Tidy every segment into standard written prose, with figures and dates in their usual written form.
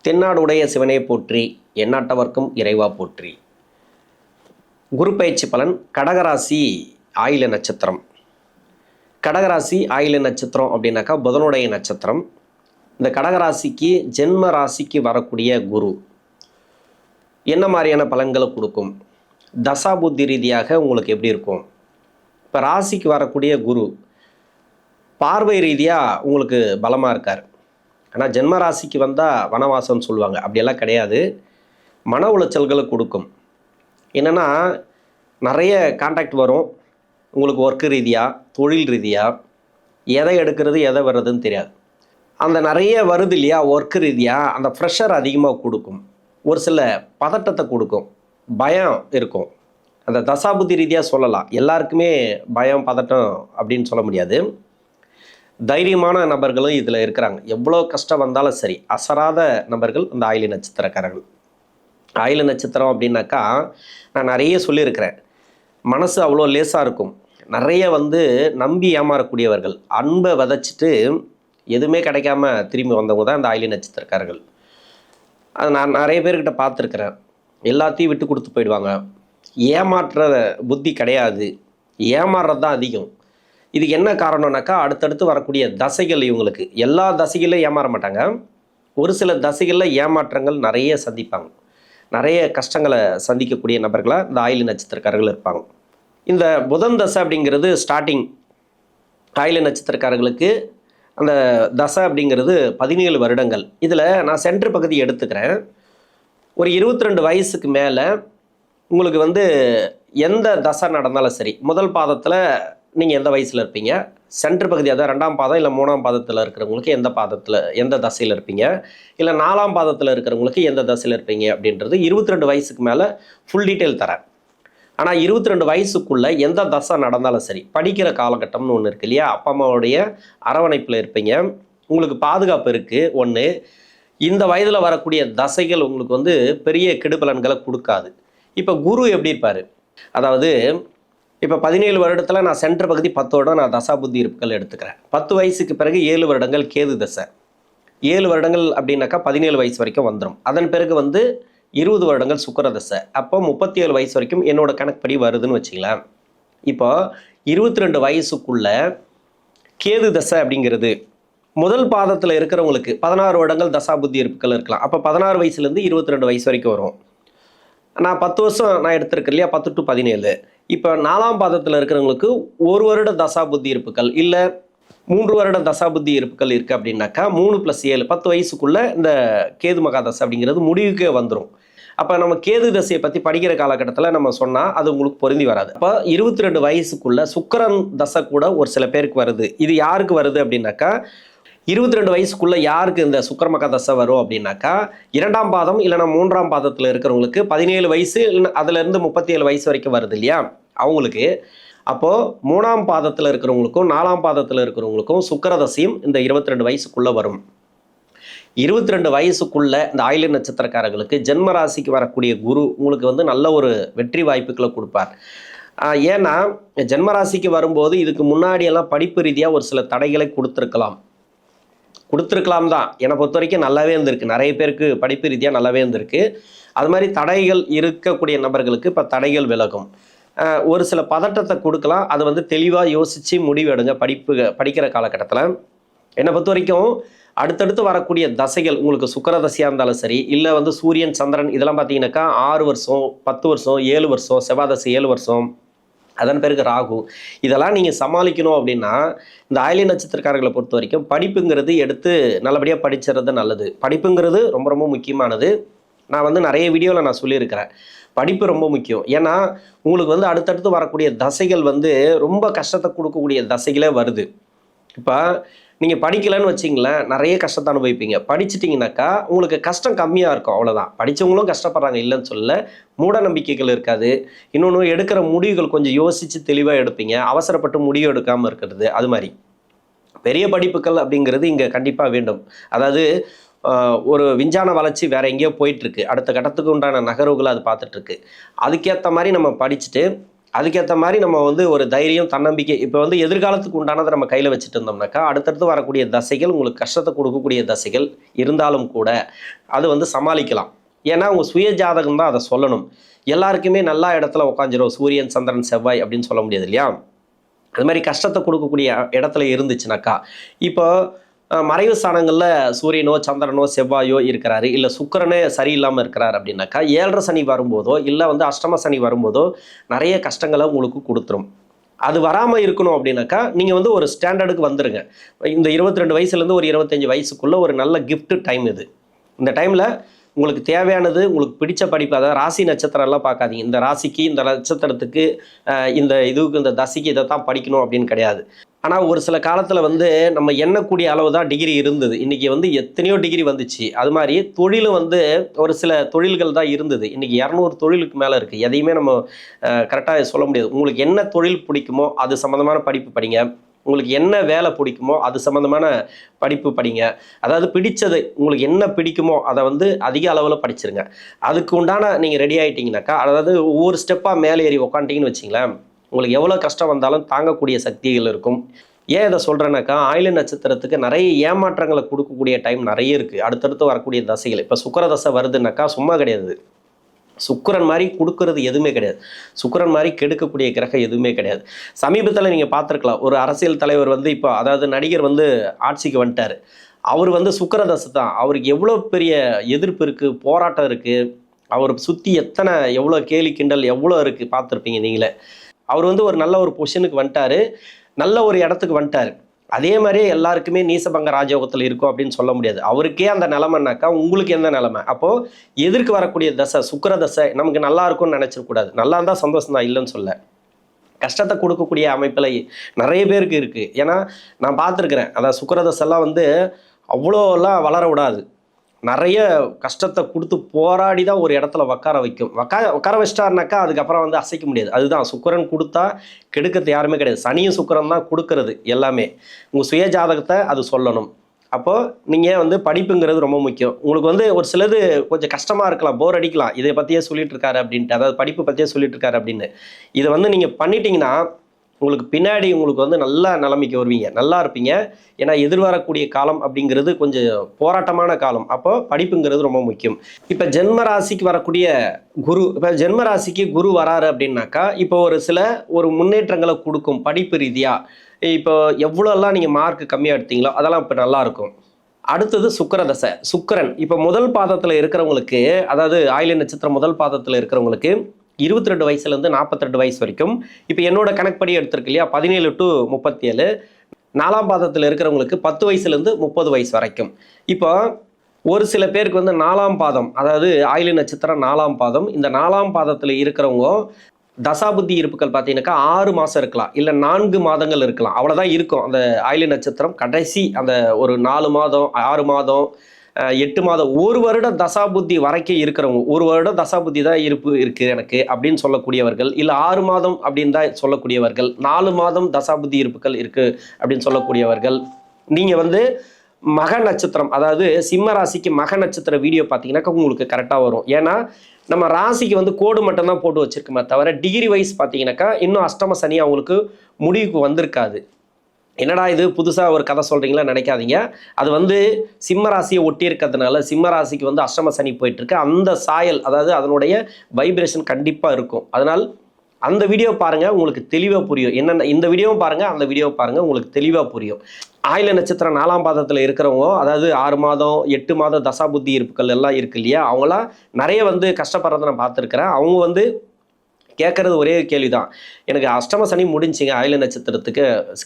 தென்னாடுடைய சிவனே போற்றி, எந்நாட்டவர்க்கும் இறைவா போற்றி. குரு பயிற்சி பலன். கடகராசி ஆயில நட்சத்திரம். கடகராசி ஆயில நட்சத்திரம் அப்படின்னாக்கா புதனுடைய நட்சத்திரம். இந்த கடகராசிக்கு ஜென்ம ராசிக்கு வரக்கூடிய குரு என்ன மாதிரியான பலன்களை கொடுக்கும், தசா புத்தி ரீதியாக உங்களுக்கு எப்படி இருக்கும்? இப்போ ராசிக்கு வரக்கூடிய குரு பார்வை ரீதியாக உங்களுக்கு பலமாக இருக்கார். ஆனால் ஜென்ம ராசிக்கு வந்தால் வனவாசம்னு சொல்லுவாங்க, அப்படியெல்லாம் கிடையாது. மன உளைச்சல்களை கொடுக்கும். என்னென்னா நிறைய கான்டாக்ட் வரும் உங்களுக்கு, ஒர்க்கு ரீதியாக தொழில் ரீதியாக. எதை எடுக்கிறது எதை வர்றதுன்னு தெரியாது. அந்த நிறைய வருது இல்லையா, ஒர்க்கு ரீதியாக அந்த ப்ரெஷர் அதிகமாக கொடுக்கும். ஒரு சில பதட்டத்தை கொடுக்கும், பயம் இருக்கும். அந்த தசாபுத்தி ரீதியாக சொல்லலாம். எல்லாருக்குமே பயம் பதட்டம் அப்படின்னு சொல்ல முடியாது. தைரியமான நபர்களும் இதில் இருக்கிறாங்க. எவ்வளோ கஷ்டம் வந்தாலும் சரி அசராத நபர்கள் இந்த ஆயில நட்சத்திரக்காரர்கள். ஆயில நட்சத்திரம் அப்படின்னாக்கா நான் நிறைய சொல்லியிருக்கிறேன், மனசு அவ்வளோ லேசாக இருக்கும். நிறைய நம்பி ஏமாறக்கூடியவர்கள், அன்பை விதைச்சிட்டு எதுவுமே கிடைக்காம திரும்பி வந்தவங்க தான் இந்த ஆயில நட்சத்திரக்காரர்கள். அது நான் நிறைய பேர்கிட்ட பார்த்துருக்குறேன். எல்லாத்தையும் விட்டு கொடுத்து போயிடுவாங்க. ஏமாற்ற புத்தி கிடையாது, ஏமாறுறது தான் அதிகம். இதுக்கு என்ன காரணம்னாக்கா அடுத்தடுத்து வரக்கூடிய தசைகள். இவங்களுக்கு எல்லா தசைகளிலும் ஏமாற மாட்டாங்க, ஒரு சில தசைகளில் ஏமாற்றங்கள் நிறைய சந்திப்பாங்க. நிறைய கஷ்டங்களை சந்திக்கக்கூடிய நபர்களாக இந்த ஆயில நட்சத்திரக்காரர்கள் இருப்பாங்க. இந்த புதன் தசை அப்படிங்கிறது ஸ்டார்டிங் ஆயில நட்சத்திரக்காரர்களுக்கு அந்த தசை அப்படிங்கிறது 17 வருடங்கள். இதில் நான் சென்ட்ரு பகுதி எடுத்துக்கிறேன். ஒரு 22 வயசுக்கு மேலே உங்களுக்கு எந்த தசை நடந்தாலும் சரி, முதல் பாதத்தில் நீங்கள் எந்த வயசில் இருப்பீங்க, சென்ட்ரு பகுதி அதான் 2ஆம் பாதம் இல்லை 3ஆம் பாதத்தில் இருக்கிறவங்களுக்கு எந்த பாதத்தில் எந்த தசையில் இருப்பீங்க, இல்லை 4ஆம் பாதத்தில் இருக்கிறவங்களுக்கு எந்த தசையில் இருப்பீங்க அப்படின்றது 22 வயசுக்கு மேலே ஃபுல் டீட்டெயில் தரேன். ஆனால் 22 வயசுக்குள்ளே எந்த தசை நடந்தாலும் சரி, படிக்கிற காலகட்டம்னு ஒன்று இருக்குது இல்லையா, அப்பா அம்மாவுடைய அரவணைப்பில் இருப்பீங்க, உங்களுக்கு பாதுகாப்பு இருக்குது. ஒன்று, இந்த வயதில் வரக்கூடிய தசைகள் உங்களுக்கு பெரிய கெடுபலன்களை கொடுக்காது. இப்போ குரு எப்படி இருப்பார், அதாவது இப்போ 17 வருடத்தில் நான் சென்ட்ரு பகுதி 10 வருடம் நான் தசா புத்தி இருப்புகள் எடுத்துக்கிறேன். 10 வயசுக்கு பிறகு 7 வருடங்கள் கேது தசை. 7 வருடங்கள் அப்படின்னாக்கா 17 வயசு வரைக்கும் வந்துடும். அதன் பிறகு 20 வருடங்கள் சுக்கிர தசை. அப்போ 37 வயசு வரைக்கும் என்னோட கணக்குப்படி வருதுன்னு வச்சுக்கலாம். இப்போ 22 வயசுக்குள்ள கேது தசை அப்படிங்கிறது முதல் பாதத்தில் இருக்கிறவங்களுக்கு 16 வருடங்கள் தசா புத்தி இருப்புகள் இருக்கலாம். அப்போ 16 வயசுலேருந்து 22 வயசு வரைக்கும் வரும். நான் 10 வருஷம் நான் எடுத்திருக்கேன் இல்லையா, 10 to 17. இப்போ 4ஆம் பாதத்தில் இருக்கிறவங்களுக்கு 1 வருட தசா புத்தி இருப்புகள் இல்லை 3 வருட தசா புத்தி இருப்புகள் இருக்குது அப்படின்னாக்கா 3 + 7 10 வயசுக்குள்ளே இந்த கேது மகா தசை அப்படிங்கிறது முடிவுக்கே வந்துடும். அப்போ நம்ம கேது தசையை பற்றி படிக்கிற காலகட்டத்தில் நம்ம சொன்னால் அது உங்களுக்கு பொருந்தி வராது. அப்போ 22 வயசுக்குள்ளே சுக்கிரன் தசை கூட ஒரு சில பேருக்கு வருது. இது யாருக்கு வருது அப்படின்னாக்கா 22 வயசுக்குள்ளே யாருக்கு இந்த சுக்கிரமகா தசை வரும் அப்படின்னாக்கா 2ஆம் பாதம் இல்லைனா 3ஆம் பாதத்தில் இருக்கிறவங்களுக்கு 17 வயசு அதுலேருந்து 37 வயசு வரைக்கும் வருது இல்லையா அவங்களுக்கு. அப்போது 3ஆம் பாதத்தில் இருக்கிறவங்களுக்கும் 4ஆம் பாதத்தில் இருக்கிறவங்களுக்கும் சுக்கிர தசையும் இந்த 22 வயசுக்குள்ளே வரும். 22 வயசுக்குள்ளே இந்த ஆயில நட்சத்திரக்காரர்களுக்கு ஜென்ம ராசிக்கு வரக்கூடிய குரு உங்களுக்கு நல்ல ஒரு வெற்றி வாய்ப்புகளை கொடுப்பார். ஏன்னா ஜென்ம ராசிக்கு வரும்போது இதுக்கு முன்னாடியெல்லாம் படிப்பு ரீதியாக ஒரு சில தடைகளை கொடுத்துருக்கலாம் தான். என்னை பொறுத்த வரைக்கும் நல்லாவே இருந்திருக்கு. நிறைய பேருக்கு படிப்பு ரீதியாக நல்லாவே இருந்திருக்கு. அது மாதிரி தடைகள் இருக்கக்கூடிய நபர்களுக்கு இப்போ தடைகள் விலகும். ஒரு சில பதட்டத்தை கொடுக்கலாம். அது தெளிவாக யோசித்து முடிவு எடுங்க படிக்கிற காலகட்டத்தில். என்னை பொறுத்த வரைக்கும் அடுத்தடுத்து வரக்கூடிய தசைகள் உங்களுக்கு சுக்கிர தசையாக இருந்தாலும் சரி, இல்லை சூரியன் சந்திரன் இதெல்லாம் பார்த்தீங்கன்னாக்கா 6 வருஷம் 10 வருஷம் 7 வருஷம், செவ்வாய் தசை 7 வருஷம், அதன் பிறகு ராகு, இதெல்லாம் நீங்கள் சமாளிக்கணும் அப்படின்னா இந்த ஆயில நட்சத்திரக்காரர்களை பொறுத்த வரைக்கும் படிப்புங்கிறது எடுத்து நல்லபடியாக படிச்சுறது நல்லது. படிப்புங்கிறது ரொம்ப ரொம்ப முக்கியமானது. நான் நிறைய வீடியோவில் நான் சொல்லியிருக்கிறேன், படிப்பு ரொம்ப முக்கியம். ஏன்னா உங்களுக்கு அடுத்தடுத்து வரக்கூடிய தசைகள் ரொம்ப கஷ்டத்தை கொடுக்கக்கூடிய தசைகளே வருது. இப்போ நீங்கள் படிக்கலைன்னு வச்சிங்களேன், நிறைய கஷ்டத்தை அனுபவிப்பீங்க. படிச்சிட்டிங்கனாக்கா உங்களுக்கு கஷ்டம் கம்மியாக இருக்கும், அவ்வளோதான். படித்தவங்களும் கஷ்டப்படுறாங்க இல்லைன்னு சொல்லல, மூட நம்பிக்கைகள் இருக்காது. இன்னொன்று எடுக்கிற முடிவுகள் கொஞ்சம் யோசித்து தெளிவாக எடுப்பீங்க, அவசரப்பட்டு முடிவு எடுக்காமல் இருக்கிறது. அது மாதிரி பெரிய படிப்புகள் அப்படிங்கிறது இங்கே கண்டிப்பாக வேண்டும். அதாவது ஒரு விஞ்ஞான வளர்ச்சி வேறு எங்கேயோ போயிட்டுருக்கு, அடுத்த கட்டத்துக்கு உண்டான நகர்வுகளை அது பார்த்துட்ருக்கு. அதுக்கேற்ற மாதிரி நம்ம படிச்சுட்டு அதுக்கேற்ற மாதிரி நம்ம வந்து ஒரு தைரியம் தன்னம்பிக்கை இப்போ வந்து எதிர்காலத்துக்கு உண்டானதை நம்ம கையில் வச்சுட்டு இருந்தோம்னாக்கா அடுத்தடுத்து வரக்கூடிய தசைகள் உங்களுக்கு கஷ்டத்தை கொடுக்கக்கூடிய தசைகள் இருந்தாலும் கூட அது வந்து சமாளிக்கலாம். ஏன்னா உங்கள் சுய ஜாதகம் தான் அதை சொல்லணும். எல்லாருக்குமே நல்ல இடத்துல உட்காந்துரும் சூரியன் சந்திரன் செவ்வாய் அப்படின்னு சொல்ல முடியாது இல்லையா? அது மாதிரி கஷ்டத்தை கொடுக்கக்கூடிய இடத்துல இருந்துச்சுனாக்கா இப்போ மறைவு ஸ்தானங்களில் சூரியனோ சந்திரனோ செவ்வாயோ இருக்கிறாரு, இல்லை சுக்கிரனே சரியில்லாமல் இருக்கிறார் அப்படின்னாக்கா 7.5 சனி வரும்போதோ இல்லை வந்து அஷ்டம சனி வரும்போதோ நிறைய கஷ்டங்களை உங்களுக்கு கொடுத்துரும். அது வராமல் இருக்கணும் அப்படின்னாக்கா நீங்கள் வந்து ஒரு ஸ்டாண்டர்டுக்கு வந்துடுங்க. இந்த 22 வயசுலேருந்து ஒரு 25 வயசுக்குள்ளே ஒரு நல்ல கிஃப்ட் டைம் இது. இந்த டைமில் உங்களுக்கு தேவையானது உங்களுக்கு பிடிச்ச படிப்பு, அதாவது ராசி நட்சத்திரம்லாம் பார்க்காதீங்க. இந்த ராசிக்கு இந்த நட்சத்திரத்துக்கு இந்த இதுக்கு இந்த தசைக்கு இதை தான் படிக்கணும் அப்படின்னு கிடையாது. ஆனால் ஒரு சில காலத்தில் வந்து நம்ம எண்ணக்கூடிய அளவு தான் டிகிரி இருந்தது. இன்றைக்கி வந்து எத்தனையோ டிகிரி வந்துச்சு. அது மாதிரி தொழிலும் வந்து ஒரு சில தொழில்கள் தான் இருந்தது. இன்றைக்கி 200 தொழிலுக்கு மேலே இருக்குது. எதையுமே நம்ம கரெக்டாக சொல்ல முடியாது. உங்களுக்கு என்ன தொழில் பிடிக்குமோ அது சம்மந்தமான படிப்பு படிங்க. உங்களுக்கு என்ன வேலை பிடிக்குமோ அது சம்மந்தமான படிப்பு படிங்க. அதாவது பிடிச்சது உங்களுக்கு என்ன பிடிக்குமோ அதை வந்து அதிக அளவில் படிச்சிருங்க. அதுக்கு உண்டான நீங்கள் ரெடி ஆகிட்டீங்கனாக்கா, அதாவது ஒவ்வொரு ஸ்டெப்பாக மேலே ஏறி உக்காண்டிங்கன்னு வச்சிங்களேன், உங்களுக்கு எவ்வளோ கஷ்டம் வந்தாலும் தாங்கக்கூடிய சக்திகள் இருக்கும். ஏன் இதை சொல்கிறேன்னாக்கா, ஆயில்ய நட்சத்திரத்துக்கு நிறைய ஏமாற்றங்களை கொடுக்கக்கூடிய டைம் நிறைய இருக்குது. அடுத்தடுத்து வரக்கூடிய தசைகள். இப்போ சுக்கிர தசை வருதுன்னாக்கா சும்மா கிடையாது. சுக்கிரன் மாதிரி கொடுக்கறது எதுவுமே கிடையாது. சுக்கிரன் மாதிரி கெடுக்கக்கூடிய கிரகம் எதுவுமே கிடையாது. சமீபத்தில் நீங்கள் பார்த்துருக்கலாம், ஒரு அரசியல் தலைவர் வந்து இப்போ அதாவது நடிகர் வந்து ஆட்சிக்கு வந்துட்டார். அவர் வந்து சுக்கிர தசை தான். அவருக்கு எவ்வளோ பெரிய எதிர்ப்பு இருக்குது, போராட்டம் இருக்குது. அவர் சுற்றி எவ்வளோ கேலி கிண்டல் எவ்வளோ இருக்குது பார்த்துருப்பீங்க நீங்களே. அவர் வந்து ஒரு நல்ல ஒரு பொசிஷனுக்கு வந்துட்டார், நல்ல ஒரு இடத்துக்கு வந்துட்டார். அதே மாதிரியே எல்லாருக்குமே நீசபங்க ராஜயோகத்தில் இருக்கும் அப்படின்னு சொல்ல முடியாது. அவருக்கே அந்த நிலைமைனாக்கா உங்களுக்கு எந்த நிலைமை? அப்போது எதிர்க்கு வரக்கூடிய தசை சுக்கிர தசை நமக்கு நல்லா இருக்கும்னு நினச்சிடக்கூடாது. நல்லா இருந்தால் சந்தோஷம் தான், இல்லைன்னு சொல்ல. கஷ்டத்தை கொடுக்கக்கூடிய அமைப்பில் நிறைய பேருக்கு இருக்குது. ஏன்னா நான் பார்த்துருக்குறேன், அதாவது சுக்கிர தசைலாம் வந்து அவ்வளோலாம் வளர விடாது. நிறைய கஷ்டத்தை கொடுத்து போராடி தான் ஒரு இடத்துல உட்கார வைக்கும். உட்கார வச்சிட்டாருனாக்கா அதுக்கப்புறம் வந்து அசைக்க முடியாது. அதுதான் சுக்கிரன் கொடுத்தா கெடுக்கிறது யாருமே கிடையாது. சனியும் சுக்கிரன் தான் கொடுக்கறது எல்லாமே. உங்கள் சுய ஜாதகத்தை அது சொல்லணும். அப்போது நீங்கள் வந்து படிப்புங்கிறது ரொம்ப முக்கியம். உங்களுக்கு வந்து ஒரு சிலது கொஞ்சம் கஷ்டமாக இருக்கலாம், போர் அடிக்கலாம், இதை பற்றியே சொல்லிட்டு இருக்காரு அப்படின்ட்டு, அதாவது படிப்பு பற்றியே சொல்லிட்டு இருக்காரு அப்படின்னு. இதை வந்து நீங்கள் பண்ணிட்டீங்கன்னா உங்களுக்கு பின்னாடி உங்களுக்கு வந்து நல்ல நிலைமைக்கு வருவீங்க, நல்லா இருப்பீங்க. ஏன்னா எதிர்வரக்கூடிய காலம் அப்படிங்கிறது கொஞ்சம் போராட்டமான காலம். அப்போ படிப்புங்கிறது ரொம்ப முக்கியம். இப்போ ஜென்ம ராசிக்கு வரக்கூடிய குரு, இப்போ ஜென்ம ராசிக்கு குரு வராரு அப்படின்னாக்கா இப்போ ஒரு முன்னேற்றங்களை கொடுக்கும் படிப்பு ரீதியாக. இப்போ எவ்வளோலாம் நீங்கள் மார்க் கம்மியாக எடுத்தீங்களோ அதெல்லாம் இப்போ நல்லாயிருக்கும். அடுத்தது சுக்கிர தசை. சுக்கிரன் இப்போ முதல் பாதத்தில் இருக்கிறவங்களுக்கு, அதாவது ஆயில்ய நட்சத்திரம் முதல் பாதத்தில் இருக்கிறவங்களுக்கு 22 வயசுலேருந்து 42 வயசு வரைக்கும். இப்போ என்னோட கணக்குப்படி எடுத்திருக்கு இல்லையா, 17 to 37. 4ஆம் பாதத்தில் இருக்கிறவங்களுக்கு 10 வயசுலேருந்து 30 வயசு வரைக்கும். இப்போ ஒரு சில பேருக்கு வந்து 4ஆம் பாதம், அதாவது ஆயில்ய நட்சத்திரம் 4ஆம் பாதம், இந்த 4ஆம் பாதத்தில் இருக்கிறவங்க தசாபுத்தி இருப்புகள் பார்த்தீங்கன்னாக்கா 6 மாதம் இருக்கலாம், இல்லை 4 மாதங்கள் இருக்கலாம். அவ்வளோதான் இருக்கும் அந்த ஆயில்ய நட்சத்திரம். கடைசி அந்த ஒரு 4 மாதம் 6 மாதம் 8 மாதம் 1 வருட தசாபுத்தி வரைக்கும் இருக்கிறவங்க, 1 வருட தசாபுத்தி தான் இருக்குது எனக்கு அப்படின்னு சொல்லக்கூடியவர்கள், இல்லை 6 மாதம் அப்படின்னு தான் சொல்லக்கூடியவர்கள், 4 மாதம் தசாபுத்தி இருப்புகள் இருக்குது அப்படின்னு சொல்லக்கூடியவர்கள். நீங்கள் வந்து மக நட்சத்திரம், அதாவது சிம்ம ராசிக்கு மக நட்சத்திர வீடியோ பார்த்தீங்கன்னாக்கா உங்களுக்கு கரெக்டாக வரும். ஏன்னா நம்ம ராசிக்கு வந்து கோடு மட்டும்தான் போட்டு வச்சிருக்கோமே தவிர டிகிரி வைஸ் பார்த்தீங்கன்னாக்கா இன்னும் அஷ்டம சனி அவங்களுக்கு முடிவுக்கு வந்திருக்காது. என்னடா இது புதுசாக ஒரு கதை சொல்கிறீங்களா நினைக்காதீங்க. அது வந்து சிம்ம ராசியை ஒட்டி இருக்கிறதுனால சிம்ம ராசிக்கு வந்து அஷ்டம சனி போயிட்டுருக்கு. அந்த சாயல், அதாவது அதனுடைய வைப்ரேஷன் கண்டிப்பாக இருக்கும். அதனால் அந்த வீடியோ பாருங்கள், உங்களுக்கு தெளிவாக புரியும். என்னென்ன இந்த வீடியோவும் பாருங்கள், அந்த வீடியோவை பாருங்கள், உங்களுக்கு தெளிவாக புரியும். ஆயில்ய நட்சத்திரம் 4ஆம் பாதத்தில் இருக்கிறவங்க, அதாவது 6 மாதம் 8 மாதம் தசாபுத்தி இருப்புகள் எல்லாம் இருக்கு இல்லையா, அவங்களாம் நிறைய வந்து கஷ்டப்படுறத நான் பார்த்துருக்குறேன். அவங்க வந்து கேட்குறது ஒரே கேள்வி தான், எனக்கு அஷ்டம சனி முடிஞ்சிங்க ஆயில்ய நட்சத்திரத்துக்கு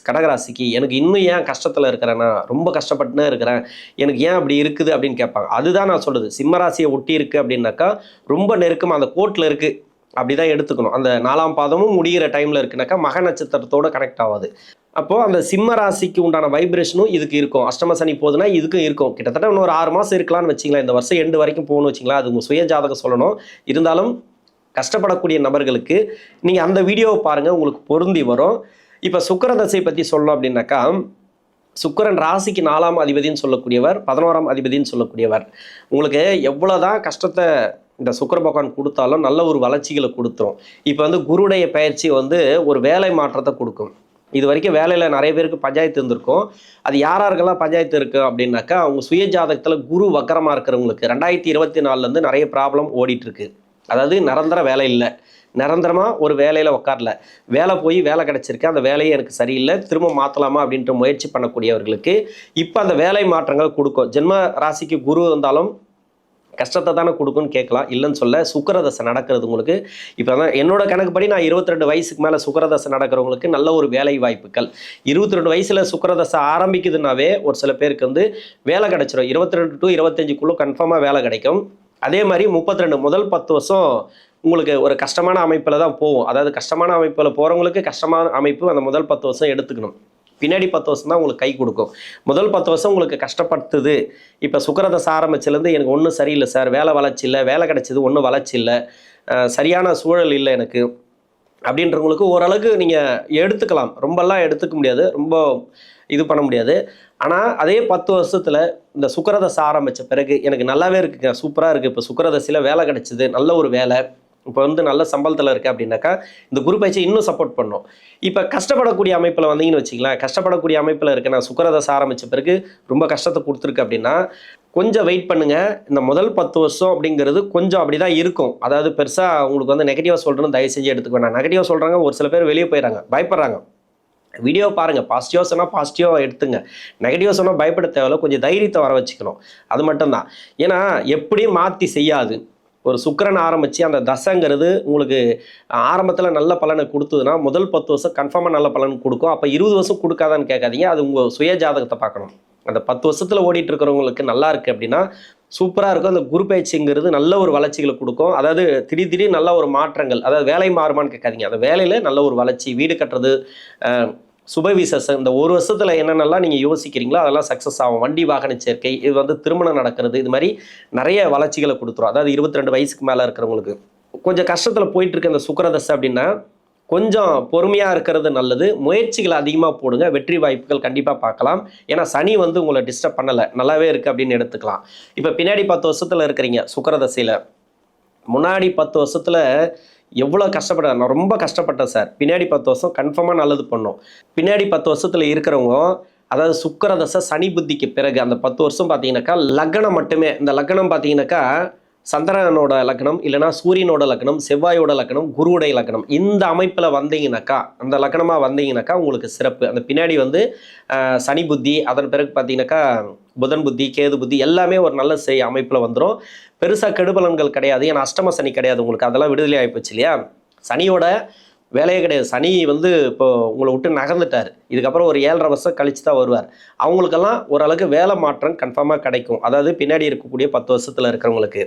கடகராசிக்கு, எனக்கு இன்னும் ஏன் கஷ்டத்தில் இருக்கிறேன்னா, ரொம்ப கஷ்டப்பட்டுனே இருக்கிறேன், எனக்கு ஏன் அப்படி இருக்குது அப்படின்னு கேட்பாங்க. அதுதான் நான் சொல்கிறது, சிம்மராசியை ஒட்டி இருக்குது அப்படின்னாக்கா ரொம்ப நெருக்கமாக அந்த கோட்டில் இருக்குது அப்படி தான் எடுத்துக்கணும். அந்த 4ஆம் பாதமும் முடிகிற டைமில் இருக்குனாக்கா மக நட்சத்திரத்தோடு கனெக்ட் ஆகாது. அப்போது அந்த சிம்ம ராசிக்கு உண்டான வைப்ரேஷனும் இதுக்கு இருக்கும். அஷ்டம சனி போகுதுன்னா இதுக்கும் இருக்கும். கிட்டத்தட்ட இன்னொரு 6 மாதம் இருக்கலாம்னு வச்சிங்களேன், இந்த வருஷம் எண்டு வரைக்கும் போகணும்னு வச்சிங்களேன். அது உங்கள் சுய ஜாதகம் சொல்லணும். இருந்தாலும் கஷ்டப்படக்கூடிய நபர்களுக்கு நீங்கள் அந்த வீடியோவை பாருங்கள், உங்களுக்கு பொருந்தி வரும். இப்போ சுக்கிர தசை பற்றி சொல்லணும் அப்படின்னாக்கா, சுக்கிரன் ராசிக்கு 4ஆம் அதிபதினு சொல்லக்கூடியவர், 11ஆம் அதிபதினு சொல்லக்கூடியவர். உங்களுக்கு எவ்வளோதான் கஷ்டத்தை இந்த சுக்கிர பகவான் கொடுத்தாலும் நல்ல ஒரு வளர்ச்சிகளை கொடுத்துரும். இப்போ வந்து குருடைய பயிற்சி வந்து ஒரு வேலை மாற்றத்தை கொடுக்கும். இது வரைக்கும் வேலையில் நிறைய பேருக்கு பஞ்சாயத்து இருந்திருக்கும். அது யாராருக்கெல்லாம் பஞ்சாயத்து இருக்குது அப்படின்னாக்கா, அவங்க சுய ஜாதகத்தில் குரு வக்கரமாக இருக்கிறவங்களுக்கு 2024 நிறைய ப்ராப்ளம் ஓடிட்டுருக்கு. அதாவது நிரந்தர வேலை இல்லை, நிரந்தரமாக ஒரு வேலையில் உட்காரல, வேலை போய் வேலை கிடச்சிருக்கு, அந்த வேலையை எனக்கு சரியில்லை, திரும்ப மாற்றலாமா அப்படின்ட்டு முயற்சி பண்ணக்கூடியவர்களுக்கு இப்போ அந்த வேலை மாற்றங்கள் கொடுக்கும். ஜென்ம ராசிக்கு குரு வந்தாலும் கஷ்டத்தை தானே கொடுக்குன்னு கேட்கலாம், இல்லைன்னு சொல்ல. சுக்கிரதசை நடக்கிறது உங்களுக்கு இப்போ தான் என்னோட கணக்குப்படி நான் 22 வயசுக்கு மேலே சுக்கிரதசை நடக்கிறவங்களுக்கு நல்ல ஒரு வேலை வாய்ப்புகள். 22 வயசில் சுக்கிரதசை ஆரம்பிக்குதுன்னாவே ஒரு சில பேருக்கு வந்து வேலை கிடைச்சிடும். 22 to 25 கன்ஃபார்மாக வேலை கிடைக்கும். அதே மாதிரி 32 முதல் 10 வருஷம் உங்களுக்கு ஒரு கஷ்டமான அமைப்பில் தான் போகும். அதாவது கஷ்டமான அமைப்பில் போகிறவங்களுக்கு கஷ்டமான அமைப்பு அந்த முதல் 10 வருஷம் எடுத்துக்கணும். பின்னாடி 10 வருஷம் தான் உங்களுக்கு கை கொடுக்கும். முதல் 10 வருஷம் உங்களுக்கு கஷ்டப்படுத்துது. இப்போ சுக்கிரதசை ஆரம்பிச்சிலேருந்து எனக்கு ஒன்றும் சரியில்லை சார், வேலை வளர்ச்சி இல்லை, வேலை கிடைச்சிது ஒன்றும் வளர்ச்சி இல்லை, சரியான சூழல் இல்லை எனக்கு அப்படின்றவங்களுக்கு ஓரளவுக்கு நீங்கள் எடுத்துக்கலாம். ரொம்பலாம் எடுத்துக்க முடியாது, ரொம்ப இது பண்ண முடியாது. ஆனால் அதே 10 வருஷத்தில் இந்த சுக்கிரதசை ஆரம்பித்த பிறகு எனக்கு நல்லாவே இருக்குங்க, சூப்பராக இருக்குது, இப்போ சுக்கிரதசையில் வேலை கிடைச்சிது, நல்ல ஒரு வேலை, இப்போ வந்து நல்ல சம்பளத்தில் இருக்குது அப்படின்னாக்கா இந்த குரு பயிற்சி இன்னும் சப்போர்ட் பண்ணும். இப்போ கஷ்டப்படக்கூடிய அமைப்பில் வந்தீங்கன்னு வச்சிங்களேன், கஷ்டப்படக்கூடிய அமைப்பில் இருக்குது, நான் சுக்கிரதசை ஆரம்பித்த பிறகு ரொம்ப கஷ்டத்தை கொடுத்துருக்கு அப்படின்னா கொஞ்சம் வெயிட் பண்ணுங்கள். இந்த முதல் 10 வருஷம் அப்படிங்கிறது கொஞ்சம் அப்படி தான் இருக்கும். அதாவது பெருசாக உங்களுக்கு வந்து நெகட்டிவாக சொல்கிறேன்னு தயவு செஞ்சு எடுத்துக்க வேணாம். நெகட்டிவாக சொல்கிறாங்க, ஒரு சில பேர் வெளியே போயிடறாங்க, பயப்படுறாங்க. வீடியோ பாருங்கள், பாசிட்டிவாக சொன்னால் பாசிட்டிவாக எடுத்துங்க, நெகட்டிவாக சொன்னால் பயப்பட தேவையில்ல, கொஞ்சம் தைரியத்தை வர வச்சுக்கணும், அது மட்டும்தான். ஏன்னா எப்படியும் மாற்றி செய்யாது. ஒரு சுக்கிரன் ஆரம்பித்து அந்த தசைங்கிறது உங்களுக்கு ஆரம்பத்தில் நல்ல பலனை கொடுத்ததுன்னா முதல் 10 வருஷம் கன்ஃபார்மாக நல்ல பலன் கொடுக்கும். அப்போ 20 வருஷம் கொடுக்காதான்னு கேட்காதீங்க, அது உங்கள் சுய ஜாதகத்தை பார்க்கணும். அந்த 10 வருஷத்தில் ஓடிட்டு இருக்கிறவங்களுக்கு நல்லா இருக்குது அப்படின்னா சூப்பராக இருக்கும். அந்த குரு பயிற்சிங்கிறது நல்ல ஒரு வளர்ச்சிகளை கொடுக்கும். அதாவது திடீர் நல்ல ஒரு மாற்றங்கள், அதாவது வேலை மாறுமான்னு கேட்காதீங்க, அந்த வேலையில் நல்ல ஒரு வளர்ச்சி, வீடு கட்டுறது, சுப விசேஷம், இந்த ஒரு வருஷத்தில் என்னென்னலாம் நீங்கள் யோசிக்கிறீங்களோ அதெல்லாம் சக்ஸஸ் ஆகும். வண்டி வாகன சேர்க்கை, இது வந்து திருமணம் நடக்கிறது, இது மாதிரி நிறைய வளர்ச்சிகளை கொடுத்துரும். அதாவது 22 வயசுக்கு மேலே இருக்கிறவங்களுக்கு கொஞ்சம் கஷ்டத்தில் போயிட்டுருக்கு இந்த சுக்கிரதசை அப்படின்னா கொஞ்சம் பொறுமையாக இருக்கிறது நல்லது. முயற்சிகளை அதிகமாக போடுங்க, வெற்றி வாய்ப்புகள் கண்டிப்பாக பார்க்கலாம். ஏன்னா சனி வந்து உங்களை டிஸ்டர்ப் பண்ணலை, நல்லாவே இருக்குது அப்படின்னு எடுத்துக்கலாம். இப்போ பின்னாடி 10 வருஷத்தில் இருக்கிறீங்க சுக்கிரதசையில், முன்னாடி 10 வருஷத்தில் எவ்வளோ கஷ்டப்பட்டேன், நான் ரொம்ப கஷ்டப்பட்டேன் சார். பின்னாடி 10 வருஷம் கன்ஃபார்மாக நல்லது பண்ணோம். பின்னாடி 10 வருஷத்தில் இருக்கிறவங்க, அதாவது சுக்கிரதசை சனி புத்திக்கு பிறகு அந்த 10 வருஷம் பார்த்தீங்கன்னாக்கா லக்னம் மட்டுமே, இந்த லக்னம் பார்த்தீங்கன்னாக்கா சந்திரனோட லக்னம், இல்லைனா சூரியனோட லக்னம், செவ்வாயோட லக்னம், குருவுடைய லக்னம், இந்த அமைப்பில் வந்தீங்கன்னாக்கா, அந்த லக்னமாக வந்தீங்கன்னாக்கா உங்களுக்கு சிறப்பு. அந்த பின்னாடி வந்து சனி புத்தி, அதன் பிறகு பார்த்தீங்கன்னாக்கா புதன் புத்தி, கேது புத்தி எல்லாமே ஒரு நல்ல அமைப்பில் வந்துடும். பெருசாக கெடுபலன்கள் கிடையாது. ஏன்னா அஷ்டம சனி கிடையாது உங்களுக்கு, அதெல்லாம் விடுதலை ஆகிப்போச்சு இல்லையா. சனியோட வேலையே கிடையாது. சனி வந்து இப்போ உங்களை விட்டு நகர்ந்துட்டார், இதுக்கப்புறம் ஒரு 7.5 வருஷம் கழிச்சு தான் வருவார். அவங்களுக்கெல்லாம் ஓரளவுக்கு வேலை மாற்றம் கன்ஃபார்மாக கிடைக்கும். அதாவது பின்னாடி இருக்கக்கூடிய 10 வருஷத்தில் இருக்கிறவங்களுக்கு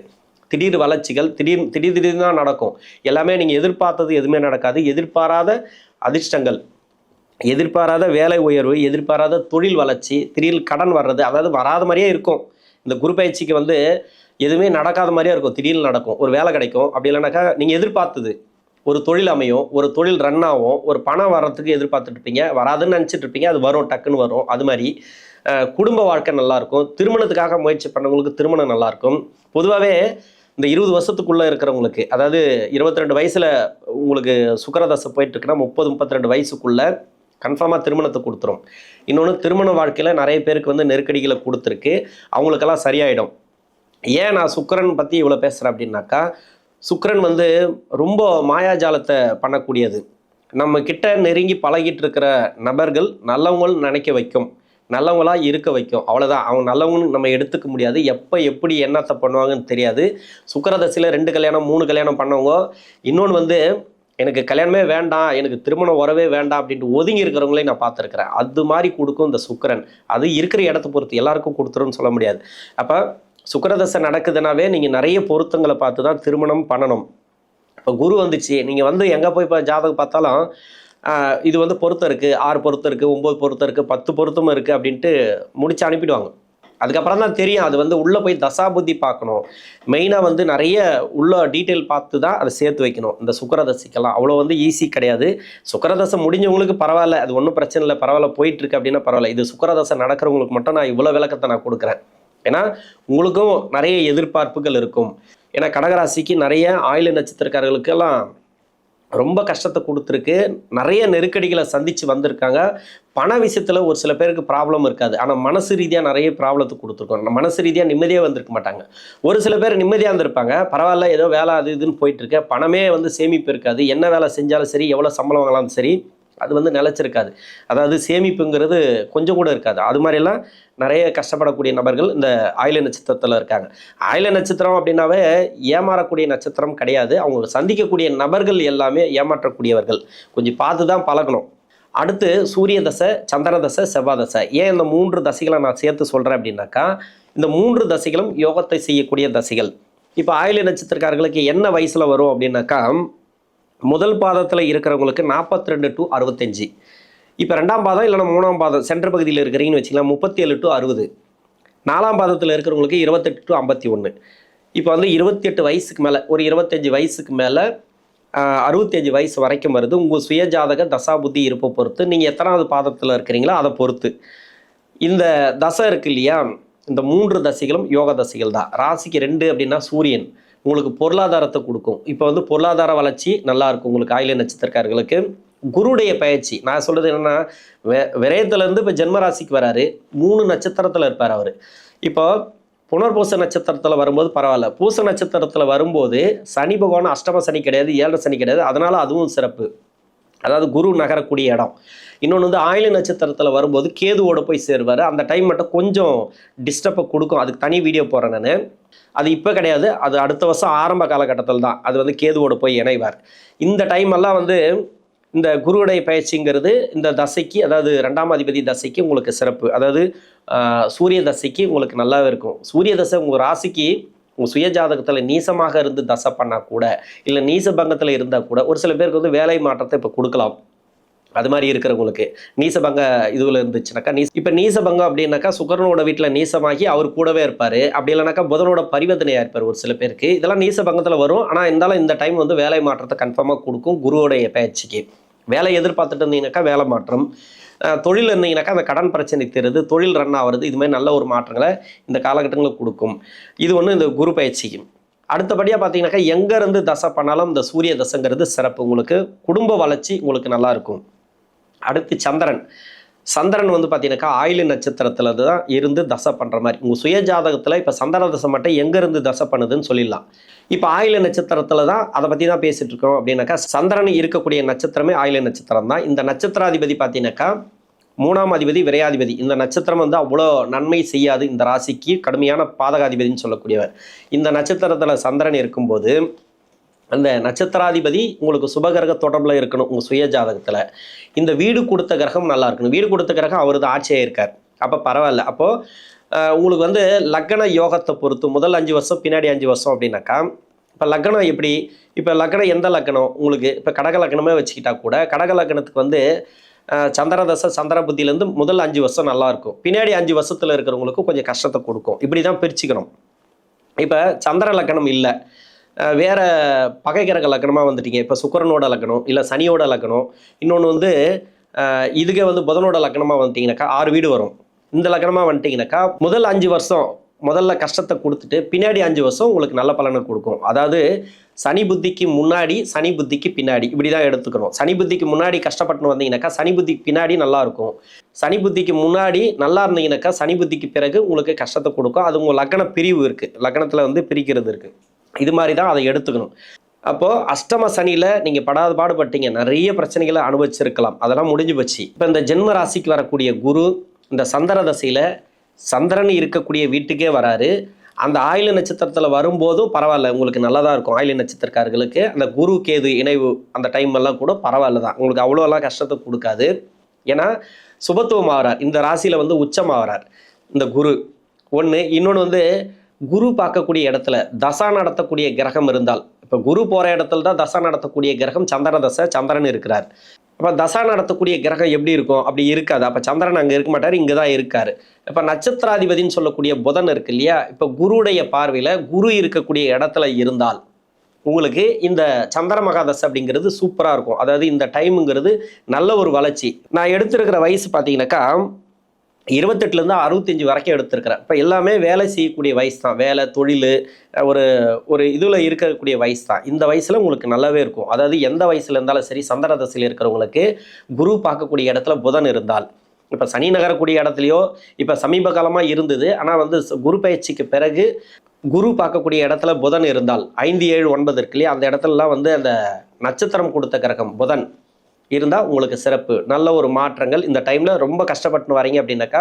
திடீர் வளர்ச்சிகள், திடீர் தான் நடக்கும். எல்லாமே நீங்கள் எதிர்பார்த்தது எதுவுமே நடக்காது. எதிர்பாராத அதிர்ஷ்டங்கள், எதிர்பாராத வேலை உயர்வு, எதிர்பாராத தொழில் வளர்ச்சி, திடீர் கடன் வர்றது, அதாவது வராத மாதிரியே இருக்கும். இந்த குரு பயிற்சிக்கு வந்து எதுவுமே நடக்காத மாதிரியே இருக்கும், திடீர்னு நடக்கும். ஒரு வேலை கிடைக்கும், அப்படி இல்லைனாக்கா நீங்கள் எதிர்பார்த்தது ஒரு தொழில் அமையும், ஒரு தொழில் ரன் ஆகும், ஒரு பணம் வர்றதுக்கு எதிர்பார்த்துட்டு இருப்பீங்க, வராதுன்னு நினச்சிட்டு இருப்பீங்க, அது வரும், டக்குன்னு வரும். அது மாதிரி குடும்ப வாழ்க்கை நல்லாயிருக்கும். திருமணத்துக்காக முயற்சி பண்ணவங்களுக்கு திருமணம் நல்லாயிருக்கும். பொதுவாகவே இந்த 20 வருஷத்துக்குள்ளே இருக்கிறவங்களுக்கு, அதாவது 22 வயசில் உங்களுக்கு சுக்கிரதசை போயிட்டுருக்குன்னா 30-32 வயசுக்குள்ளே கன்ஃபார்மாக திருமணத்தை கொடுத்துரும். இன்னொன்று, திருமண வாழ்க்கையில் நிறைய பேருக்கு வந்து நெருக்கடிகளை கொடுத்துருக்கு, அவங்களுக்கெல்லாம் சரியாயிடும். ஏன் நான் சுக்கிரன் பற்றி இவ்வளோ பேசுகிறேன் அப்படின்னாக்கா, சுக்கிரன் வந்து ரொம்ப மாயாஜாலத்தை பண்ணக்கூடியது. நம்ம கிட்ட நெருங்கி பழகிட்டு இருக்கிற நபர்கள் நல்லவங்கன்னு நினைக்க வைக்கும், நல்லவங்களாக இருக்க வைக்கும், அவ்வளோதான். அவங்க நல்லவங்கன்னு நம்ம எடுத்துக்க முடியாது. எப்போ எப்படி என்னத்தை பண்ணுவாங்கன்னு தெரியாது. சுக்கிரதசையில் 2 கல்யாணம் 3 கல்யாணம் பண்ணவங்க, இன்னொன்று வந்து எனக்கு கல்யாணமே வேண்டாம், எனக்கு திருமணம் வரவே வேண்டாம் அப்படின்ட்டு ஒதுங்கி இருக்கிறவங்களையும் நான் பார்த்துருக்குறேன். அது மாதிரி கொடுக்கும் இந்த சுக்கிரன். அது இருக்கிற இடத்த பொறுத்து, எல்லாருக்கும் கொடுத்துருன்னு சொல்ல முடியாது. அப்போ சுக்கிரதசை நடக்குதுனாவே நீங்கள் நிறைய பொருத்தங்களை பார்த்து தான் திருமணம் பண்ணணும். இப்போ குரு வந்துச்சு, நீங்கள் வந்து எங்கே போய் இப்போ ஜாதகம் பார்த்தாலும் இது வந்து பொருத்தம் இருக்குது, 6 பொருத்தம் இருக்குது, 9 பொருத்தம் இருக்குது, 10 பொருத்தமும் இருக்குது அப்படின்ட்டு முடிச்சு அனுப்பிடுவாங்க. அதுக்கப்புறம் தான் தெரியும் அது வந்து உள்ளே போய் தசாபுத்தி பார்க்கணும். மெயினாக வந்து நிறைய உள்ள டீட்டெயில் பார்த்து தான் அதை சேர்த்து வைக்கணும். இந்த சுக்கிரதசைக்கெல்லாம் அவ்வளோ வந்து ஈஸி கிடையாது. சுக்கிரதசை முடிஞ்சவங்களுக்கு பரவாயில்ல, அது ஒன்றும் பிரச்சனை இல்லை, பரவாயில்ல போயிட்டுருக்கு அப்படின்னா பரவாயில்ல. இது சுக்கிரதசை நடக்கிறவங்களுக்கு மட்டும் நான் இவ்வளோ விளக்கத்தை நான் கொடுக்குறேன். ஏன்னா உங்களுக்கும் நிறைய எதிர்பார்ப்புகள் இருக்கும். ஏன்னா கடகராசிக்கு நிறைய ஆயில நட்சத்திரக்காரர்களுக்கெல்லாம் ரொம்ப கஷ்டத்தை கொடுத்துருக்கு, நிறைய நெருக்கடிகளை சந்தித்து வந்திருக்காங்க. பண விஷயத்தில் ஒரு சில பேருக்கு ப்ராப்ளம் இருக்காது, ஆனால் மனசு ரீதியாக நிறைய ப்ராப்ளத்தை கொடுத்துருக்கோம். மனசு ரீதியாக நிம்மதியாக வந்திருக்க மாட்டாங்க. ஒரு சில பேர் நிம்மதியாக இருந்திருப்பாங்க, பரவாயில்ல ஏதோ வேலை அது இதுன்னு போயிட்டுருக்கு, பணமே சேமிப்பு இருக்காது, என்ன வேலை செஞ்சாலும் சரி, எவ்வளோ சம்பளம் வாங்கலாலும் சரி, அது நிலைச்சிருக்காது. அதாவது சேமிப்புங்கிறது கொஞ்சம் கூட இருக்காது. அது மாதிரிலாம் நிறைய கஷ்டப்படக்கூடிய நபர்கள் இந்த ஆயில நட்சத்திரத்தில் இருக்காங்க. ஆயில நட்சத்திரம் அப்படின்னாவே ஏமாறக்கூடிய நட்சத்திரம் கிடையாது. அவங்க சந்திக்கக்கூடிய நபர்கள் எல்லாமே ஏமாற்றக்கூடியவர்கள். கொஞ்சம் பார்த்து தான் பழகணும். அடுத்து சூரிய தசை, சந்திர தசை, செவ்வாய் தசை. ஏன் இந்த 3 தசைகளை நான் சேர்த்து சொல்கிறேன் அப்படின்னாக்கா, இந்த 3 தசைகளும் யோகத்தை செய்யக்கூடிய தசைகள். இப்போ ஆயில நட்சத்திரக்காரர்களுக்கு என்ன வயசில் வரும் அப்படின்னாக்கா, முதல் பாதத்தில் இருக்கிறவங்களுக்கு 42 to 65. இப்போ 2ஆம் பாதம் இல்லைனா 3ஆம் பாதம் சென்டர் பகுதியில் இருக்கிறீங்கன்னு வச்சுக்கலாம், 37 to 60. 4ஆம் பாதத்தில் இருக்கிறவங்களுக்கு 28 to 51. இப்போ 28 வயசுக்கு மேலே, ஒரு 25 வயசுக்கு மேலே 65 வயசு வரைக்கும் வருது. உங்கள் சுயஜாதக தசா புத்தி இருப்பை பொறுத்து, நீங்கள் எத்தனாவது பாதத்தில் இருக்கிறீங்களோ அதை பொறுத்து. இந்த தசை இருக்கு இல்லையா, இந்த 3 தசைகளும் யோக தசைகள் தான். ராசிக்கு 2 அப்படின்னா சூரியன் உங்களுக்கு பொருளாதாரத்தை கொடுக்கும். இப்போ பொருளாதார வளர்ச்சி நல்லா இருக்கும் உங்களுக்கு ஆயில நட்சத்திரக்காரர்களுக்கு. குருடைய பயிற்சி நான் சொல்கிறது என்னென்னா, விரயத்துலேருந்து இப்போ ஜென்மராசிக்கு வராரு, 3 நட்சத்திரத்தில் இருப்பார் அவர். இப்போ புனர்பூச நட்சத்திரத்தில் வரும்போது பரவாயில்ல, பூச நட்சத்திரத்தில் வரும்போது சனி பகவான் அஷ்டம சனி கிடையாது, 7 சனி கிடையாது, அதனால் அதுவும் சிறப்பு. அதாவது குரு நகரக்கூடிய இடம். இன்னொன்று ஆயில நட்சத்திரத்தில் வரும்போது கேதுவோடு போய் சேருவார். அந்த டைம் மட்டும் கொஞ்சம் டிஸ்டர்பை கொடுக்கும், அதுக்கு தனி வீடியோ போகிறேன் நான். அது இப்போ கிடையாது, அது அடுத்த வருஷம் ஆரம்ப காலகட்டத்தில் தான் அது கேதுவோடு போய் இணைவார். இந்த டைம் எல்லாம் இந்த குருவுடைய பயிற்சிங்கிறது இந்த தசைக்கு, அதாவது 2ஆம் அதிபதி தசைக்கு உங்களுக்கு சிறப்பு. அதாவது சூரிய தசைக்கு உங்களுக்கு நல்லாவே இருக்கும். சூரிய தசை உங்கள் ராசிக்கு உங்கள் சுய ஜாதகத்தில் நீசமாக இருந்து தசை பண்ணால் கூட, இல்லை நீச பங்கத்தில் இருந்தால் கூட, ஒரு சில பேருக்கு வேலை மாற்றத்தை இப்போ கொடுக்கலாம். அது மாதிரி இருக்கிறவங்களுக்கு நீசபங்க இதுவில் இருந்துச்சுனாக்கா, இப்போ நீசபங்கம் அப்படின்னாக்கா சுக்கரனோட வீட்டில் நீசமாகி அவர் கூடவே இருப்பார். அப்படி இல்லைனாக்கா புதனோட பரிவர்த்தனையாக இருப்பார் ஒரு சில பேருக்கு. இதெல்லாம் நீசபங்கத்தில் வரும். ஆனால் இருந்தாலும் இந்த டைம் வேலை மாற்றத்தை கன்ஃபார்மாக கொடுக்கும். குருவோடைய பயிற்சிக்கு வேலை எதிர்பார்த்துட்டு இருந்தீங்கன்னாக்கா வேலை மாற்றம், தொழில் இருந்தீங்கன்னாக்கா அந்த கடன் பிரச்சனை தீருது, தொழில் ரன் ஆகிறது, இது மாதிரி நல்ல ஒரு மாற்றங்களை இந்த காலகட்டங்களில் கொடுக்கும். இது இந்த குரு பயிற்சிக்கு. அடுத்தபடியாக பார்த்தீங்கன்னாக்கா எங்கேருந்து தசை பண்ணாலும் இந்த சூரிய தசைங்கிறது சிறப்பு. உங்களுக்கு குடும்ப வளர்ச்சி உங்களுக்கு நல்லாயிருக்கும். அடுத்து சந்திரன். சந்திரன் பார்த்தீங்கன்னாக்கா ஆயில நட்சத்திரத்தில் தான் இருந்து தசை பண்ணுற மாதிரி. உங்கள் சுய ஜாதகத்தில் இப்போ சந்திர தசை மட்டும் எங்கேருந்து தசை பண்ணுதுன்னு சொல்லிடலாம். இப்போ ஆயில நட்சத்திரத்தில் தான் அதை பற்றி தான் பேசிகிட்டு இருக்கோம். அப்படின்னாக்கா சந்திரன் இருக்கக்கூடிய நட்சத்திரமே ஆயில நட்சத்திரம் தான். இந்த நட்சத்திராதிபதி பார்த்தீங்கன்னாக்கா 3ஆம் அதிபதி விரையாதிபதி. இந்த நட்சத்திரம் அவ்வளோ நன்மை செய்யாது இந்த ராசிக்கு, கடுமையான பாதகாதிபதினு சொல்லக்கூடியவர். இந்த நட்சத்திரத்தில் சந்திரன் இருக்கும்போது அந்த நட்சத்திராதிபதி உங்களுக்கு சுபகிரக தொடர்பில் இருக்கணும். உங்கள் சுய ஜாதகத்தில் இந்த வீடு கொடுத்த கிரகம் நல்லா இருக்கணும். வீடு கொடுத்த கிரகம் அவர் தான் ஆட்சியாக இருக்கார். அப்போ பரவாயில்ல. அப்போது உங்களுக்கு லக்ன யோகத்தை பொறுத்து முதல் 5 வருஷம் பின்னாடி 5 வருஷம் அப்படின்னாக்கா, இப்போ லக்னம் எப்படி, இப்போ லக்னம் எந்த லக்னம் உங்களுக்கு, இப்போ கடக லக்னமே வச்சுக்கிட்டா கூட கடக லக்னத்துக்கு சந்திரதசை சந்திர புத்தியிலேருந்து முதல் 5 வருஷம் நல்லாயிருக்கும். பின்னாடி 5 வருஷத்தில் இருக்கிறவங்களுக்கு கொஞ்சம் கஷ்டத்தை கொடுக்கும். இப்படி தான் பிரிச்சுக்கணும். இப்போ சந்திர லக்னம் இல்லை, வேறு பகை கிரக லக்னமாக வந்துட்டீங்க, இப்போ சுக்கரனோட லக்னம் இல்லை சனியோட லக்னம், இன்னொன்று இதுக்கு புதனோட லக்னமாக வந்துட்டிங்கனாக்கா 6 வீடு வரும். இந்த லக்னமாக வந்துட்டிங்கனாக்கா முதல் 5 வருஷம் முதல்ல கஷ்டத்தை கொடுத்துட்டு பின்னாடி 5 வருஷம் உங்களுக்கு நல்ல பலனை கொடுக்கும். அதாவது சனி புத்திக்கு முன்னாடி சனி புத்திக்கு பின்னாடி இப்படி தான் எடுத்துக்கணும். சனி புத்திக்கு முன்னாடி கஷ்டப்பட்டு வந்தீங்கன்னாக்கா சனி புத்திக்கு பின்னாடி நல்லா இருக்கும். சனி புத்திக்கு முன்னாடி நல்லா இருந்தீங்கன்னாக்கா சனி புத்திக்கு பிறகு உங்களுக்கு கஷ்டத்தை கொடுக்கும். அது உங்கள் லக்ன பிரிவு இருக்குது, லக்னத்தில் பிரிக்கிறது இருக்குது. இது மாதிரி தான் அதை எடுத்துக்கணும். அப்போது அஷ்டம சனியில் நீங்கள் படாத பாடுபட்டீங்க, நிறைய பிரச்சனைகளை அனுபவிச்சிருக்கலாம், அதெல்லாம் முடிஞ்சு போச்சு. இப்போ இந்த ஜென்ம ராசிக்கு வரக்கூடிய குரு இந்த சந்திர தசையில் சந்திரன் இருக்கக்கூடிய வீட்டுக்கே வராரு. அந்த ஆயில நட்சத்திரத்தில் வரும்போதும் பரவாயில்ல, உங்களுக்கு நல்லா தான் இருக்கும். ஆயில நட்சத்திரக்காரர்களுக்கு அந்த குரு கேது இணைவு அந்த டைம் எல்லாம் கூட பரவாயில்ல தான், உங்களுக்கு அவ்வளோலாம் கஷ்டத்தை கொடுக்காது. ஏன்னா சுபத்துவம் ஆகிறார், இந்த ராசியில் உச்சம் ஆகிறார் இந்த குரு. ஒன்று. இன்னொன்று குரு பார்க்கக்கூடிய இடத்துல தசா நடத்தக்கூடிய கிரகம் இருந்தால், இப்போ குரு போகிற இடத்துல தான் தசா நடத்தக்கூடிய கிரகம் சந்திர தசை, சந்திரன் இருக்கிறார். அப்போ தசா நடத்தக்கூடிய கிரகம் எப்படி இருக்கும், அப்படி இருக்காது. அப்போ சந்திரன் அங்கே இருக்க மாட்டார், இங்கே தான் இருக்கார். இப்போ நட்சத்திராதிபதினு சொல்லக்கூடிய புதன் இருக்கு இல்லையா, இப்போ குருடைய பார்வையில் குரு இருக்கக்கூடிய இடத்துல இருந்தால் உங்களுக்கு இந்த சந்திர மகாதசை அப்படிங்கிறது சூப்பராக இருக்கும். அதாவது இந்த டைமுங்கிறது நல்ல ஒரு வளர்ச்சி. நான் எடுத்திருக்கிற வயசு பார்த்தீங்கன்னாக்கா 28லேருந்து 65 வரைக்கும் எடுத்திருக்கிறேன். இப்போ எல்லாமே வேலை செய்யக்கூடிய வயசு தான். வேலை, தொழில், ஒரு ஒரு இதில் இருக்கக்கூடிய வயசு தான். இந்த வயசில் உங்களுக்கு நல்லாவே இருக்கும். அதாவது எந்த வயசில் இருந்தாலும் சரி, சந்திர தசையில் இருக்கிறவங்களுக்கு குரு பார்க்கக்கூடிய இடத்துல புதன் இருந்தால், இப்போ சனி நகரக்கூடிய இடத்துலையோ இப்போ சமீப காலமாக இருந்தது. ஆனால் வந்து குரு பயிற்சிக்கு பிறகு குரு பார்க்கக்கூடிய இடத்துல புதன் இருந்தால் 5, 7, 9 இருக்கு இல்லையா, அந்த இடத்துலலாம் வந்து அந்த நட்சத்திரம் கொடுத்த கிரகம் புதன் இருந்தால் உங்களுக்கு சிறப்பு. நல்ல ஒரு மாற்றங்கள் இந்த டைமில். ரொம்ப கஷ்டப்பட்டு வரீங்க அப்படின்னாக்கா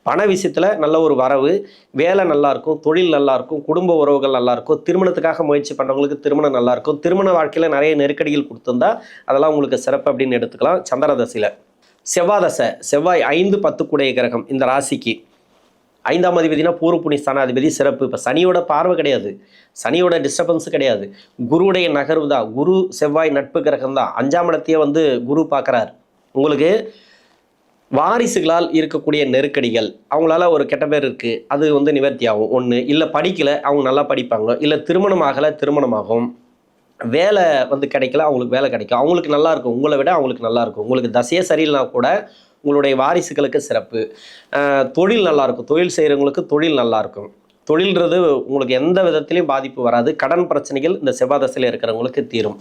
பண விஷயத்தில் நல்ல ஒரு வரவு, வேலை நல்லாயிருக்கும், தொழில் நல்லாயிருக்கும், குடும்ப உறவுகள் நல்லாயிருக்கும், திருமணத்துக்காக முயற்சி பண்ணுறவங்களுக்கு திருமணம் நல்லாயிருக்கும். திருமண வாழ்க்கையில் நிறைய நெருக்கடிகள் கொடுத்துருந்தா அதெல்லாம் உங்களுக்கு சிறப்பு அப்படின்னு எடுத்துக்கலாம். சந்திர தசையில் செவ்வாய் தசை, செவ்வாய் 5, 10 கூடிய கிரகம் இந்த ராசிக்கு. 5ஆம் அதிபதினா பூர்வ புண்ணிய ஸ்தானாதிபதி சிறப்பு. இப்போ சனியோட பார்வை கிடையாது, சனியோட டிஸ்டர்பன்ஸு கிடையாது, குருவுடைய நகர்வு தான். குரு செவ்வாய் நட்பு கிரகம் தான். 5ஆம் இடத்தையே வந்து குரு பார்க்குறார். உங்களுக்கு வாரிசுகளால் இருக்கக்கூடிய நெருக்கடிகள், அவங்களால ஒரு கெட்ட பேர் இருக்குது, அது வந்து நிவர்த்தி ஆகும். ஒன்று, இல்லை படிக்கலை அவங்க நல்லா படிப்பாங்க, இல்லை திருமணம் ஆகலை திருமணமாகும், வேலை வந்து கிடைக்கல அவங்களுக்கு வேலை கிடைக்கும், அவங்களுக்கு நல்லா இருக்கும், உங்களை விட அவங்களுக்கு நல்லா இருக்கும். உங்களுக்கு தசையே சரியில்லைனா கூட உங்களுடைய வாரிசுகளுக்கு சிறப்பு. தொழில் நல்லாயிருக்கும், தொழில் செய்கிறவங்களுக்கு தொழில் நல்லாயிருக்கும். தொழில்ன்றது உங்களுக்கு எந்த விதத்திலையும் பாதிப்பு வராது. கடன் பிரச்சனைகள் இந்த செவ்வாய் தசையில் இருக்கிறவங்களுக்கு தீரும்.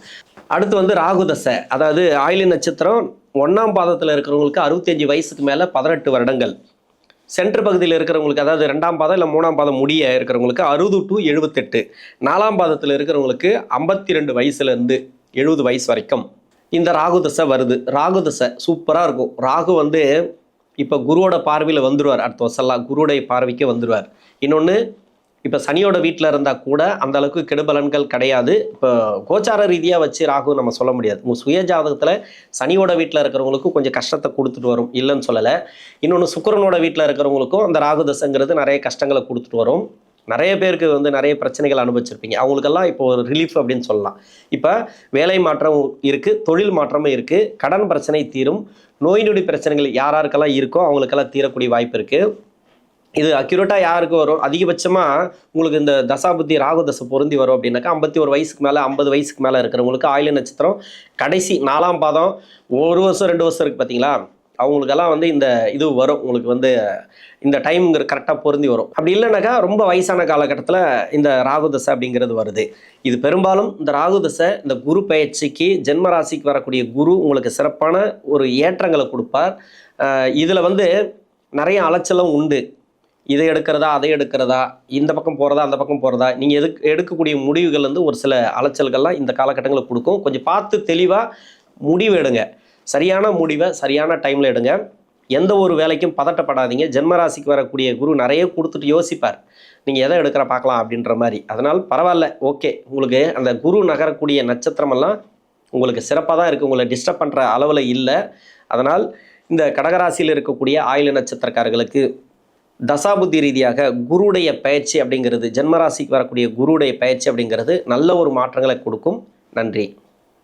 அடுத்து வந்து ராகு தசை, அதாவது ஆயில்ய நட்சத்திரம் 1ஆம் பாதத்தில் இருக்கிறவங்களுக்கு 65 வயசுக்கு மேலே 18 வருடங்கள். சென்ட்ரு பகுதியில் இருக்கிறவங்களுக்கு, அதாவது 2ஆம் பாதம் இல்லை 3ஆம் பாதம் முடிய இருக்கிறவங்களுக்கு 60 to 78. 4ஆம் பாதத்தில் இருக்கிறவங்களுக்கு 52 வயசுலேருந்து 70 வயசு வரைக்கும் இந்த ராகு தசை வருது. ராகு தசை சூப்பராக இருக்கும். ராகு வந்து இப்போ குருவோட பார்வையில் வந்துடுவார். அடுத்த வருஷம்லாம் குருவுடைய பார்வைக்கு வந்துடுவார். இன்னொன்று, இப்போ சனியோட வீட்டில் இருந்தால் கூட அந்த அளவுக்கு கெடுபலன்கள் கிடையாது. இப்போ கோச்சார ரீதியாக வச்சு ராகு நம்ம சொல்ல முடியாது. உங்கள் சுய ஜாதகத்தில் சனியோட வீட்டில் இருக்கிறவங்களுக்கும் கொஞ்சம் கஷ்டத்தை கொடுத்துட்டு வரும், இல்லைன்னு சொல்லலை. இன்னொன்று, சுக்கிரனோட வீட்டில் இருக்கிறவங்களுக்கும் அந்த ராகு தசைங்கிறது நிறைய கஷ்டங்களை கொடுத்துட்டு வரும். நிறைய பேருக்கு வந்து நிறைய பிரச்சனைகள் அனுபவிச்சிருப்பீங்க. அவங்களுக்கெல்லாம் இப்போ ஒரு ரிலீஃப் அப்படின்னு சொல்லலாம். இப்போ வேலை மாற்றம் இருக்குது, தொழில் மாற்றமும் இருக்குது, கடன் பிரச்சனை தீரும், நோய் நொடி பிரச்சனைகள் யாருக்கெல்லாம் இருக்கோ அவங்களுக்கெல்லாம் தீரக்கூடிய வாய்ப்பு இருக்குது. இது அக்யூரேட்டாக யாருக்கு வரும்? அதிகபட்சமாக உங்களுக்கு இந்த தசாபுத்தி ராகு தசை பொருந்தி வரும் அப்படின்னாக்கா 51 வயசுக்கு மேலே 50 வயசுக்கு மேலே இருக்கிறவங்களுக்கு ஆயில்ய நட்சத்திரம் கடைசி 4ஆம் பாதம் 1 வருஷம் 2 வருஷம் இருக்குது பார்த்தீங்களா, அவங்களுக்கெல்லாம் வந்து இந்த இது வரும். உங்களுக்கு வந்து இந்த டைம்ங்கிற கரெக்டாக பொருந்தி வரும். அப்படி இல்லைனாக்கா ரொம்ப வயசான காலகட்டத்தில் இந்த ராகு தசை அப்படிங்கிறது வருது. இது பெரும்பாலும் இந்த ராகு தசை இந்த குரு பயிற்சிக்கு ஜென்ம ராசிக்கு வரக்கூடிய குரு உங்களுக்கு சிறப்பான ஒரு ஏற்றங்களை கொடுப்பார். இதில் வந்து நிறைய அலைச்சலும் உண்டு. இதை எடுக்கிறதா அதை எடுக்கிறதா, இந்த பக்கம் போகிறதா அந்த பக்கம் போகிறதா, நீங்கள் எடுக்கக்கூடிய முடிவுகள் வந்து ஒரு சில அலைச்சல்கள்லாம் இந்த காலகட்டங்களில் கொடுக்கும். கொஞ்சம் பார்த்து தெளிவாக முடிவு எடுங்க. சரியான முடிவை சரியான டைமில் எடுங்க. எந்த ஒரு வேலைக்கும் பதட்டப்படாதீங்க. ஜென்மராசிக்கு வரக்கூடிய குரு நிறைய கொடுத்துட்டு யோசிப்பார், நீங்கள் எதை எடுக்கிற பார்க்கலாம் அப்படின்ற மாதிரி. அதனால் பரவாயில்ல, ஓகே. உங்களுக்கு அந்த குரு நகரக்கூடிய நட்சத்திரமெல்லாம் உங்களுக்கு சிறப்பாக தான் இருக்குது, உங்களை டிஸ்டர்ப் பண்ணுற அளவில் இல்லை. அதனால் இந்த கடகராசியில் இருக்கக்கூடிய ஆயில்ய நட்சத்திரக்காரர்களுக்கு தசாபுத்தி ரீதியாக குருடைய பயிற்சி அப்படிங்கிறது, ஜென்மராசிக்கு வரக்கூடிய குருடைய பயிற்சி அப்படிங்கிறது நல்ல ஒரு மாற்றங்களை கொடுக்கும். நன்றி.